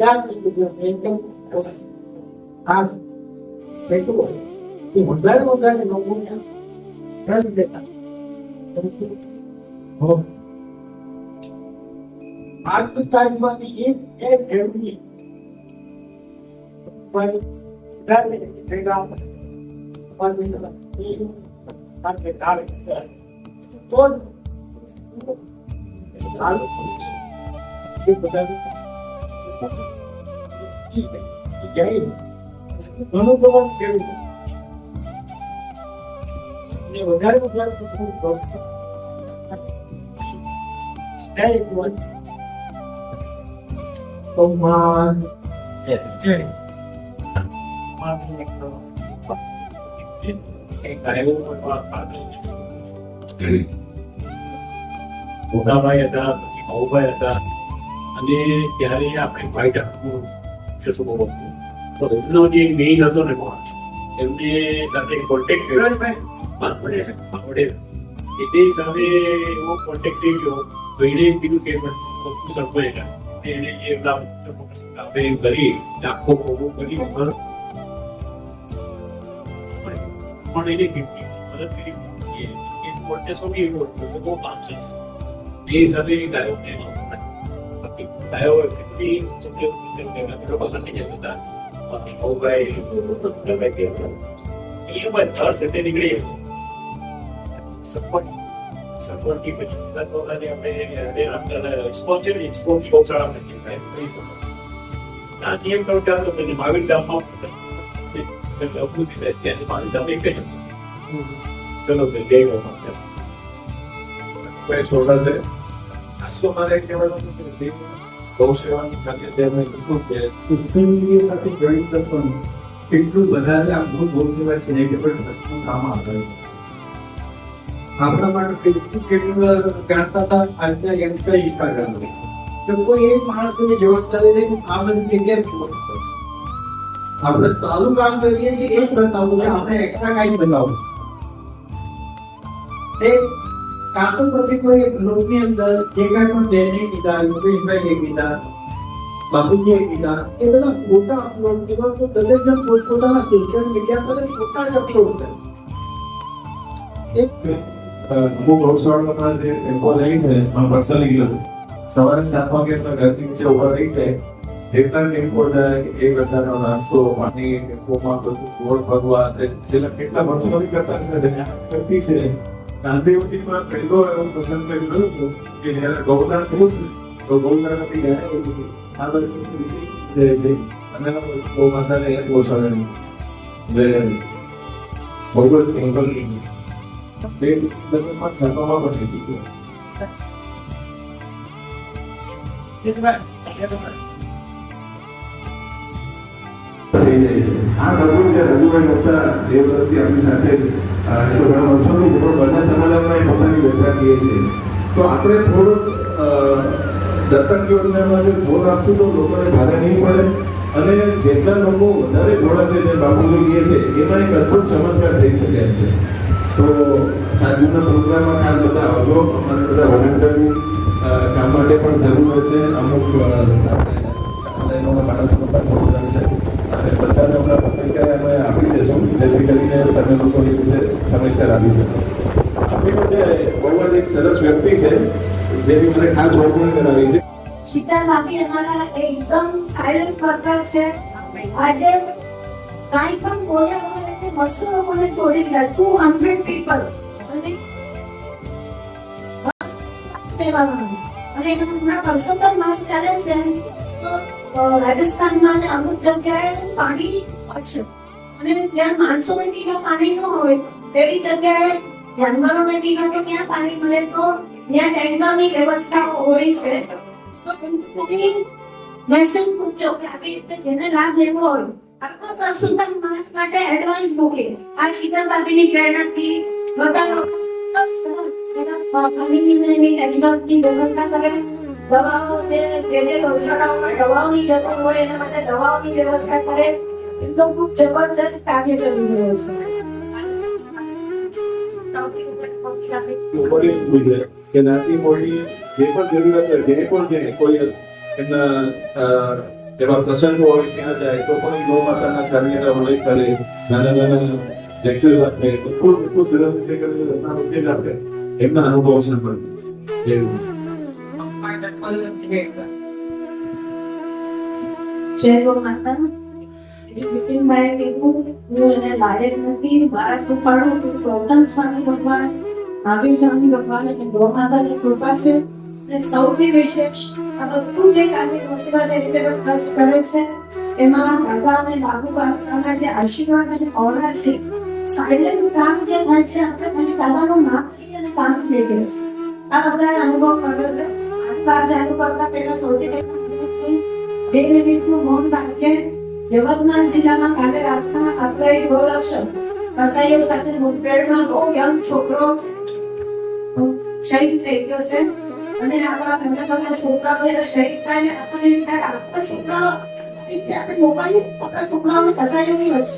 એકદમ ખાસ બેઠું હોય એ વધારે લોકોને રસ લેતા આજની તારીખમાંથી એક જરૂરી ભેગા ઘણું પ્રમાણ ખેડૂત વધારે મોટાભાઈ હતા, પછી ભાઉભાઈ હતા, અને ત્યારે આપણે ભાઈ તો રજનો જે મેઇન હતો ને એમને સાથે કોન્ટેક્ટ કર્યો એટલે સાથે એવો કોન્ટેક્ટ થઈ ગયો તો એને કીધું કે સરપંચ એને આપણે કરી આખો ભોગો કરી પણ એને મદદ કરી કોન્ટેસ્ટોની એવો બહુ કામ છે એ સાથે ગાયો પસંદ નહીં જતા નીકળી સપોર્ટથી પછી સ્પોન્સર નિયમ કરો ત્યાં તો મહાવીર ધામમાં મહાવીર ધામ એક જ ચલો જય છોડા છે આસો મારે કહેવાનું કે ગૌ સેવાનું કાર્ય તે અમે કીધું કે કુટુંબી સાથે જડિત પણ એટલું વધારે આપણું ગૌ સેવા છે ને કે પણ વસ્તુ કામ આવે આપણા માટે ફેસબુક જેટલું જાણતા હતા આજના યંગસ્ટર ઇન્સ્ટાગ્રામ તો કોઈ એક માણસની જવાબદારી લઈને આ બધી જગ્યાએ પોસ્ટ કરે આપણે સારું કામ કરીએ છીએ એ જ બતાવવું છે આપણે એક્સ્ટ્રા કાંઈ બતાવવું એ કાં તો પછી કોઈ ગ્રુપની અંદર જે કાંઈ પણ બેને કીધા યોગેશભાઈએ કીધા બાપુજીએ કીધા એ બધા ફોટા અપલોડ કરવા તો દરેક જણ પોતપોતાના સોશિયલ મીડિયા પર ફોટા જ અપલોડ કરે અમુક ગૌશાળામાં જે ટેમ્પો રહી છે પર્સનલી ગયો સવારે 7 વાગે ઘરની નીચે ઉભા રહી જાય જેટલા ટેમ્પો જાય એ બધાનો નાસ્તો પાણી ટેમ્પોમાં બધું ગોળ ભરવા છેલ્લા કેટલા વર્ષોથી કરતા કરતી છે ગાંધીવટીમાં પહેલો એવો પસંદ કર્યો હતો કે જયારે ગૌદાન થયું તો ગૌદાનથી ગયા આ બધું અને ગૌ માતાને ગૌશાળાની બહુ જ મંગલ બે લગ્નમાં છાપવામાં પણ લીધું આ બધું જે રજુભાઈ હતા એ વર્ષથી આપણી સાથે ઘણા વર્ષોથી પણ બંને સંમેલનમાં પોતાની વ્યથા કહે છે તો આપણે થોડુંક દત્તક યોજનામાં જો જોર આપશું તો લોકોને ભારે નહીં પડે અને જેટલા લોકો વધારે ઘોડા છે જે બાપુજી કહે છે એમાં એક અદભુત ચમત્કાર થઈ શકે એમ છે તો સાંજના પ્રોગ્રામમાં ખાસ બધા આવજો અમારે બધા વોલેન્ટિયરની કામ માટે પણ જરૂર છે અમુક માણસો પ્રોગ્રામ છે અને બધાને હમણાં પત્રિકા અમે આપી દેશું જેથી કરીને તમે લોકો એ રીતે સમયસર આવી શકો આપણી વચ્ચે બહુ જ એક સરસ વ્યક્તિ છે જેની મને ખાસ ઓળખાણ કરાવી છે શીતલ ભાભી અમારા એકદમ સાયલેન્ટ વર્કર છે આજે કાંઈ પણ બોલ્યા વગર એટલે 200 લોકોને છોડી દીધા 200 પીપલ અને સેવામાં અને એનો હમણાં પરસોત્તમ માસ ચાલે છે તો રાજસ્થાનમાં અને અમુક જગ્યાએ પાણી છે અને જ્યાં માણસોને પીવા પાણી ન હોય તેવી જગ્યાએ જાનવરોને પીવા તો ક્યાં પાણી મળે તો ત્યાં ટેન્કરની વ્યવસ્થા હોય છે તો મેસેજ મૂક્યો કે આવી રીતે જેને લાભ લેવો હોય આખા પરસોત્તમ માસ માટે એડવાન્સ બુકિંગ આ શીતલ ભાભીની પ્રેરણાથી બધા પાણીની વ્યવસ્થા કરે દવાઓ જે ગૌશાળાઓમાં દવાઓની જરૂર હોય એના માટે દવાઓની વ્યવસ્થા કરે એકદમ ખૂબ જબરજસ્ત કાર્ય કરી રહ્યો છે કે નાની મોટી જે પણ જરૂરિયાત હોય જે પણ છે કોઈ એમના એવા પ્રસંગો હોય ત્યાં જાય તો પણ ગૌ માતાના કાર્યના ઉલ્લેખ કરે, નાના નાના લેક્ચર આપે, એટલું સરસ રીતે કરે છે. એમના વચ્ચે જ આપણે એમના અનુભવ સાંભળીએ. એવું જય ગૌ માતા. વિપિનભાઈએ કીધું હું એને લાયક નથી, મારા કૃપાળુ ગૌતમ સ્વામી ભગવાન, મહાવીર સ્વામી ભગવાન અને ગૌ માતાની કૃપા છે. અને સૌથી વિશેષ આ બધું જે કાર્ય સેવા જે રીતે ટ્રસ્ટ કરે છે એમાં દાદા અને લાગુ કાકાના જે આશીર્વાદ અને ઓરા છે, સાયલેન્ટ કામ જે થાય છે આપણે ખાલી દાદાનું નામ લઈએ અને કામ થઈ જાય છે. આ બધા અનુભવ કર્યો છે. આટલા ચાલુ કરતા પહેલા સૌથી પહેલા 2 મિનિટનું મૌન રાખીએ. યવતમાળ જિલ્લામાં કાલે રાતના આપણે એક ગૌરક્ષક કસાઈઓ સાથે મુઠભેડમાં બહુ યંગ છોકરો શહીદ થઈ ગયો છે. અને આપણા ઘણા બધા છોકરાઓ શહીદ થાય ને આપણને એમ થાય આપણા છોકરાઓ આપણે મોબાઈલ આપણા છોકરાઓને કસાઈઓની વચ્ચે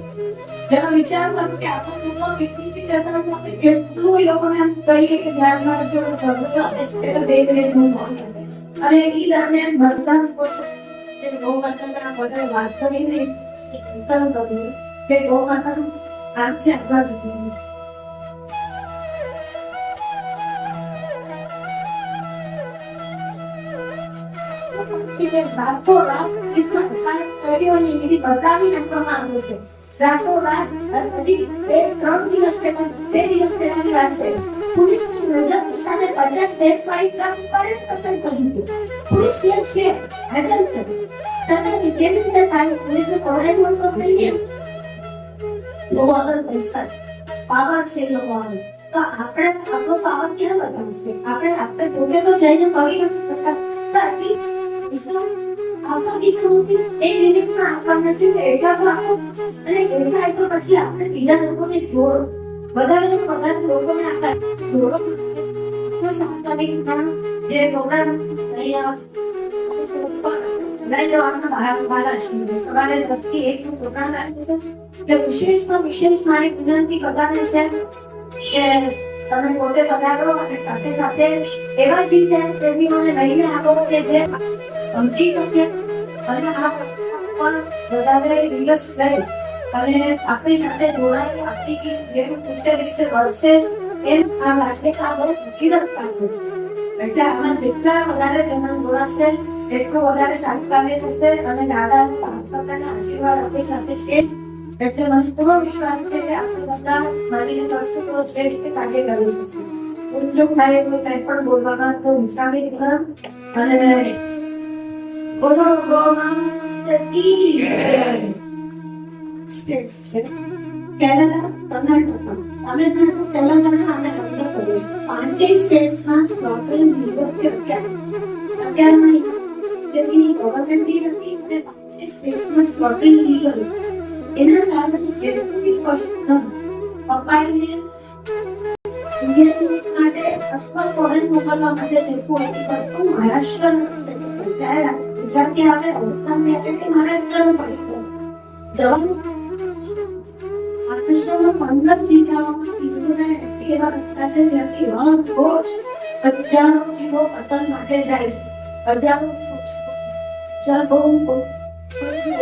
જેનો વિચાર કરું કે આપણા છોકરાઓ કેટલી જતા કેટલું એ લોકોને એમ કહીએ કે ધ્યાનમાં રાખજો, અને એ દરમિયાન બધા ગૌ માતાના બધા વાત કરીને કે ગૌ માતાનું નામ છે આપણા જીવનમાં. રાતોરાત इसमें કર્યોની એવી બતાવી નાખવામાં આવ્યું છે. રાતોરાત હજી 2-3 દિવસ પહેલા 2 દિવસ પહેલાની વાત છે. પોલીસની નજરની સામે 50 વેચવાળી ટ્રક પડે પસંદ કર્યું હતું. પોલીસ ત્યાં છે, હાજર છે, છતાં કેવી રીતે થાય? પોલીસને પકડાઈ મળતો થઈ ગયો. લોકો આગળ પૈસા પાવર છે લોકોનો. તો આપણે આપણો પાવર ક્યાં બતાવશે? આપણે પોતે તો જઈને કરી નથી શકતા. આપણા દીકરોથી એ લિમિટમાં આપણને છે એટલા તો આપો, અને એટલા એટલો પછી આપણે બીજા લોકોને જોડો, વધારે લોકોને આપતા જોડો. તો સાપ્તાહિકના જે પ્રોગ્રામ અહીંયા લઈ જવાના મહારાષ્ટ્રમાં સવારે 10 થી 1 નો પ્રોગ્રામ રાખ્યો છે. એટલે વિશેષ મારી વિનંતી બધાને છે કે તમે પોતે પધારો અને સાથે સાથે એવા જીવનને લઈને આવો કે જે સમજી શકે અને આ પણ વધારે દિવસ લઈ અને આપણી સાથે જોડાઈ આપણી જેમ વિશે વધશે એમ આ નાટક આ બહુ હકીકત કામ છે. એટલે આમાં જેટલા વધારે જણા જોડાશે એટલું વધારે સારું કાર્ય થશે અને દાદા પ્રકારના આશીર્વાદ આપણી સાથે છે. એટલે મને પૂરો વિશ્વાસ છે કે આપણે બધા મળીને કરશું તો શ્રેષ્ઠ કાર્ય કરી શકશું. ઉદ્યોગ થાય એટલે કંઈ પણ બોલવાના તો વિચારી કરો અને બોલો કેનેડા, કર્ણાટક, તમિલનાડુ, તેલંગાણા અને આંધ્રપ્રદેશ 5 સ્ટેટ્સમાં સ્લોટરિંગ લીગલ છે. 11 જેની ગવર્મેન્ટની હતી અને 5 સ્ટેટ્સમાં સ્લોટરિંગ લીગલ છે. એના કારણે જે કોસ્ટ પપ્પાઈને ઇન્ડિયન માટે અથવા ફોરેન મોકલવા માટે દેખવું હતી, પણ મહારાષ્ટ્ર ગુજરાતી આવે અવસ્થાની આવે કે મહારાષ્ટ્રનું પડી જવાનું. મહારાષ્ટ્રમાં 15 જિલ્લાઓમાં 380 એવા રસ્તા છે જ્યાંથી રોજ હજારો જીવો પતન માટે જાય છે. હજારો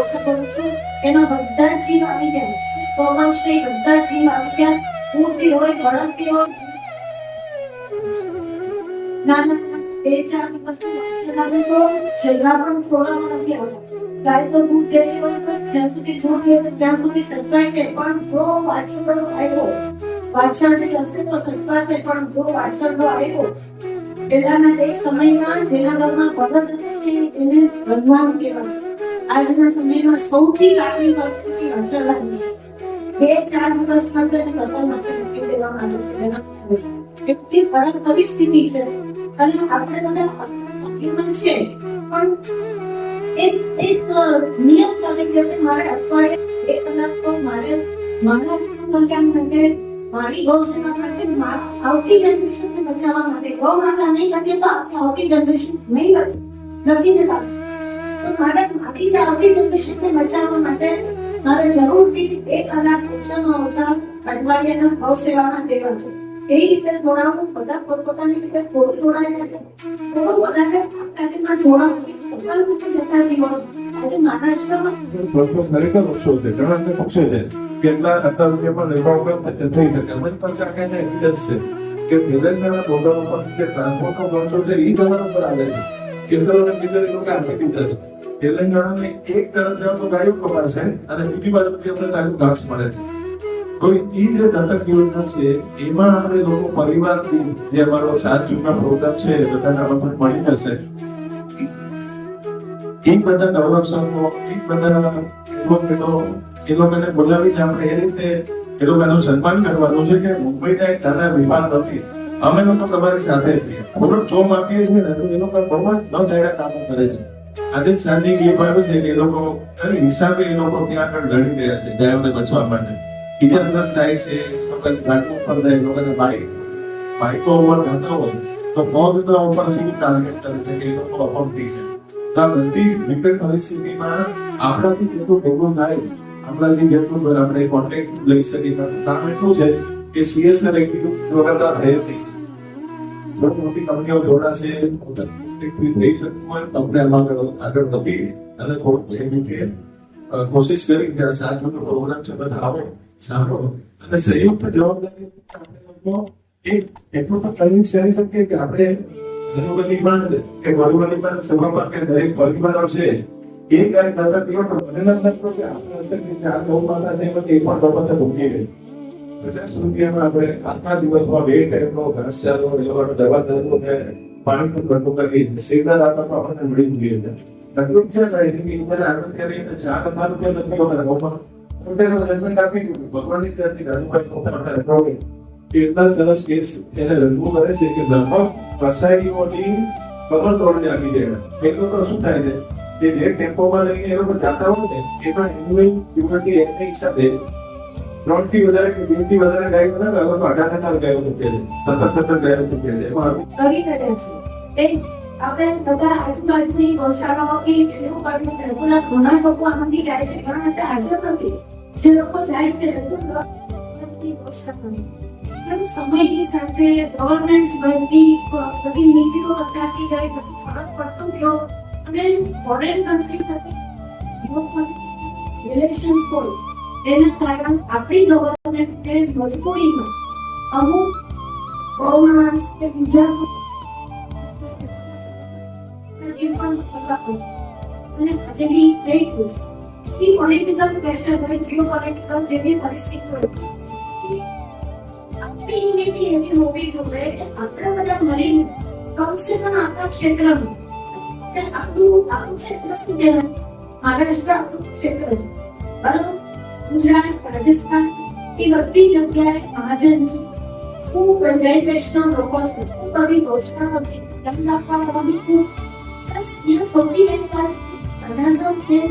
ઓછા કરું છું એમાં બધા જીવ આવી જાય. કોમર્સની બધા જીવ આવી જાય. ઉડતી હોય, ભડકતી હોય, નાના 2-4 દિવસની વાછરડાને તો છેલ્લા પણ છોડવામાં નથી આવતા. ગાય તો દૂધ દેતી હોય તો જ્યાં સુધી દૂધ દે છે ત્યાં સુધી સચવાય છે, પણ જો વાછરડો આવ્યો, વાછરડી હશે તો સચવાશે, પણ જો વાછરડો આવ્યો પહેલાના તે સમયમાં જેના ઘરમાં ભગત હતી એને ભગવાન કહેવાય. આજના સમયમાં સૌથી લાગણી પરિસ્થિતિ વાછરડાની છે. 2-4 દિવસ માટે એને કતલ માટે મૂકી દેવામાં આવે છે. એટલી ખરાબ પરિસ્થિતિ છે અને આપણે બધા છે, પણ એક નિયમ તરીકે મારે અઠવાડિયે 1 કલાક તો મારે મારા કલ્યાણ માટે, મારી ગૌ સેવા માટે, આવતી જનરેશનને બચાવવા માટે. ગૌ માતા નહીં બચે તો આવતી જનરેશન નહીં બચે, નથી ને તો મારે મારી આવતી જનરેશનને બચાવવા માટે મારે જરૂરથી 1 કલાક ઓછામાં ઓછા અઠવાડિયાના ગૌ સેવામાં દેવા છે. એ રીતે જોડાવું, બધા પોતપોતાની રીતે થોડું જોડાયેલા છે. થોડું વધારે કાર્યમાં જોડાવું, જતા જીવન આજે મહારાષ્ટ્રમાં લોકો ખરેખર ઓછો છે, ઘણા ને પૂછે છે કેટલા આટલા રૂપિયામાં લેવા વગર થઈ શકે. અમારી પાસે આ કઈ એવિડન્સ છે કે તેલંગાણા બોર્ડર ઉપર જે ટ્રાન્સપોર્ટનો ખર્ચો છે એ તમારા ઉપર આવે છે. કેન્દ્રના કીધું એ લોકો આપી દીધા છે. તેલંગાણાને એક તરફ જાવ તો ગાયો કપાશે અને બીજી બાજુથી અમને તારું ઘાસ મળે છે. તો એ જે દત્તક યોજના છે એમાં આપણે લોકો પરિવારથી જે અમારો 7 જૂનના પ્રોગ્રામ છે બધાના મદદ મળી જશે. એ બધા ગૌરવસનો એ બધા એ લોકોને બોલાવીને આપણે એ રીતે એ લોકોનું સન્માન કરવાનું છે કે મુંબઈના એક નાના વિમાન નથી, અમે લોકો તમારી સાથે છીએ. થોડોક જોમ આપીએ છીએ ને તો એ લોકો બહુ જ ન ધાર્યા કામો કરે છે. આજે સાંજે ગેપ આવ્યો છે કે એ લોકો હિસાબે એ લોકો ત્યાં આગળ લડી રહ્યા છે ગાયોને બચવા માટે. ઇજાગ્રસ્ત થાય છે, લોકોને ગાંઠો પર થાય, લોકોને બાઈકો ઉપર જતા હોય તો પગના ઉપર સીધું ટાર્ગેટ કરે છે કે એ લોકો અપંગ થઈ જાય. તો આ બધી વિકટ પરિસ્થિતિમાં આપણાથી જેટલું ભેગું થાય, આપણાથી જેટલું આપણે કોન્ટેક્ટ લઈ શકીએ. કામ એટલું છે કે સીએસઆર એક્ટિવિટીઝ વગર તો થઈ જ નહીં. બહુ મોટી કંપનીઓ જોડાશે, થઈ શકતું હોય તો આપણે આમાં આગળ વધી અને થોડુંક એ રીતે કોશિશ કરી કે 7 જૂનનો પ્રોગ્રામ છે બધા આવો સાંભળો અને સંયુક્ત જવાબદારી આપણે લોકો એટલું તો કરી શકીએ કે આપણે ગરીબની કે ગરીબની સભામાં કે દરેક પરિવારો છે એ ગાય દાદા પીવો તો મને નથી કે આપણે હશે કે 4 ગૌ માતા છે એ પણ બાબતે ભૂગી ગઈ. 50 રૂપિયામાં આપણે આખા દિવસમાં 2 ટાઈમનો ઘાસચારો એ લોકોનો દવા ધરવો ને પાણીનું ઘટું કરી સીધા દાતા તો આપણને મળી જોઈએ છે. તકલીફ છે ને કે જ્યારે આગળ ત્યારે 4,000 રૂપિયા નથી હોતા ગૌમાં જજમેન્ટ આપી દીધું ભગવાનની ત્યાંથી રાજુભાઈ એટલા સરસ કેસ એને રજૂ કરે છે કે લગભગ કસાઈઓની કમર તોડી આપી દે. એ લોકો શું થાય છે કે જે ટેમ્પોમાં લઈને એ લોકો જતા હોય ને એમાં ઇમ્યુનિટી એમની હિસાબે 3 થી વધારે કે 2 થી વધારે ગાયો ના હવે 18 ગાયો મૂકે છે, 17 ગાયો મૂકે છે. એમાં કરી રહ્યા છે આપણે બધા આજુબાજુની ગૌશાળાઓ કે જેવું કરવું રેગ્યુલર ઘણા લોકો આમાંથી જાય છે, ઘણા હાજર નથી. જે લોકો જાય છે રેગ્યુલર સમયની સાથે ગવર્મેન્ટ બધી નીતિઓ બદલાતી જાય, બધું ફરક પડતો ગયો અને ફોરેન કન્ટ્રી સાથે રિલેશન હોય તેના કારણે આપણી ગવર્મેન્ટને મજબૂરીમાં અમુક ગૌમાણસ કે બીજા અને જેવી વેઇટ હોય એ પોલિટિકલ પ્રેશર હોય, જીઓ પોલિટિકલ જેવી પરિસ્થિતિ હોય, આપણી યુનિટી એવી હોવી જોઈએ કે આપણે બધા મળીને કમસે કમ આપણા ક્ષેત્રમાં આપણું ક્ષેત્ર શું કહેવાય, મહારાષ્ટ્ર આપણું ક્ષેત્ર છે બરાબર, ગુજરાત, રાજસ્થાન એ બધી જગ્યાએ મહાજન છે, ખૂબ જૈન વૈષ્ણવ લોકો છે, ખૂબ બધી ગોષ્ઠાઓ છે, બસ અહીંયા 40 પ્રધાનમ છે.